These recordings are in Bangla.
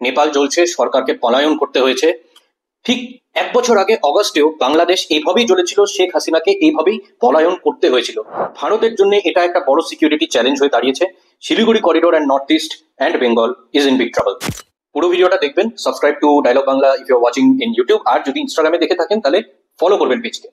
নেপাল জ্বলছে, সরকারকে পলায়ন করতে হয়েছে। ঠিক 1 বছর আগে অগস্টেও বাংলাদেশ এইভাবেই জ্বলেছিল, শেখ হাসিনাকে এইভাবেই পলায়ন করতে হয়েছিল। ভারতের জন্য এটা একটা বড় সিকিউরিটি চ্যালেঞ্জ হয়ে দাঁড়িয়েছে। Siliguri corridor and North East and Bengal is in big trouble. পুরো ভিডিওটা দেখবেন, subscribe to Dialogue Bangla if you are watching in YouTube, আর যদি ইনস্টাগ্রামে দেখে থাকেন তাহলে ফলো করবেন পেজকে।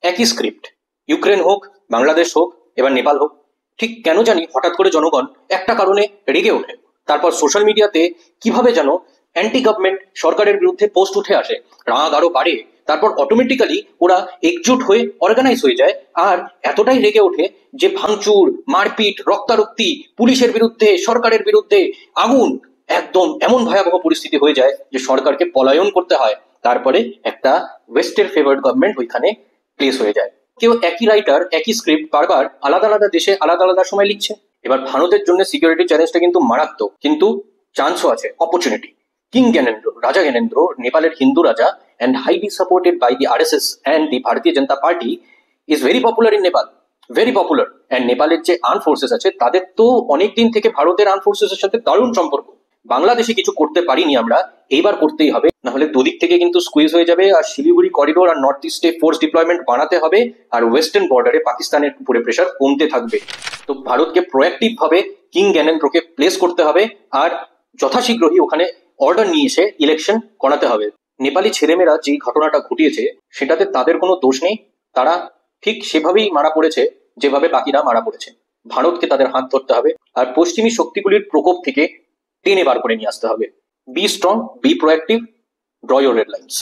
একই স্ক্রিপ্ট, ইউক্রেন হোক, বাংলাদেশ হোক, এবার নেপাল হোক, ঠিক কেন জানি হঠাৎ করে জনগণ একটা কারণে রেগে ওঠে। তারপর সোশ্যাল মিডিয়াতে কিভাবে যেন অ্যান্টি গভর্নমেন্ট সরকারের বিরুদ্ধে পোস্ট উঠে আসে, রাগ আরো বাড়ে। তারপর অটোমেটিক্যালি ওরা একজুট হয়ে অর্গানাইজ হয়ে যায়, আর এতটাই রেগে ওঠে যে ভাঙচুর, মারপিট, রক্তারক্তি, পুলিশের বিরুদ্ধে, সরকারের বিরুদ্ধে আগুন, একদম এমন ভয়াবহ পরিস্থিতি হয়ে যায় যে সরকারকে পলায়ন করতে হয়। তারপরে একটা ওয়েস্টের ফেভার্ড গভর্নমেন্ট ওইখানে প্লেস হয়ে যায়। কেউ একই রাইটার, একই স্ক্রিপ্ট বারবার আলাদা আলাদা দেশে আলাদা আলাদা সময় লিখছে। এবার ভারতের জন্য সিকিউরিটি চ্যালেঞ্জটা কিন্তু মারাত্মক, কিন্তু চান্সও আছে, অপরচুনিটি। কিং জ্ঞানেন্দ্র, রাজা জ্ঞানেন্দ্র, নেপালের হিন্দু রাজা and highly supported by the RSS and the Bharatiya Janata Party is very popular in Nepal, very popular. and নেপালের যে আর্ম ফোর্সেস আছে তাদের তো অনেক দিন থেকে ভারতের আর্ম ফোর্সেসের সাথে দারুণ সম্পর্ক। বাংলাদেশে কিছু করতে পারিনি আমরা, এইবার করতেই হবে, না হলে দুদিক থেকে কিন্তু স্কুইজ হয়ে যাবে। আর শিলিগুড়ি করিডোর আর নর্থ ইস্টে ফোর্স ডিপ্লয়মেন্ট বাড়াতে হবে, আর ওয়েস্টার্ন বর্ডারে পাকিস্তানের উপরে প্রেশার কমতে থাকবে। তো ভারতকে প্রোঅ্যাক্টিভ ভাবে কিং জ্ঞানেন্দ্রকে প্লেস করতে হবে, আর যথাশীঘ্রই ওখানে অর্ডার নিয়ে এসে ইলেকশন করাতে হবে। নেপালি ছেলেমেয়েরা যে ঘটনাটা ঘটিয়েছে সেটাতে তাদের কোনো দোষ নেই, তারা ঠিক সেভাবেই মারা পড়েছে যেভাবে বাকিরা মারা পড়েছে। ভারতকে তাদের হাত ধরতে হবে, আর পশ্চিমী শক্তিগুলির প্রকোপ থেকে টেনে বার করে নিয়ে আসতে হবে। Be strong, be proactive, draw your red lines.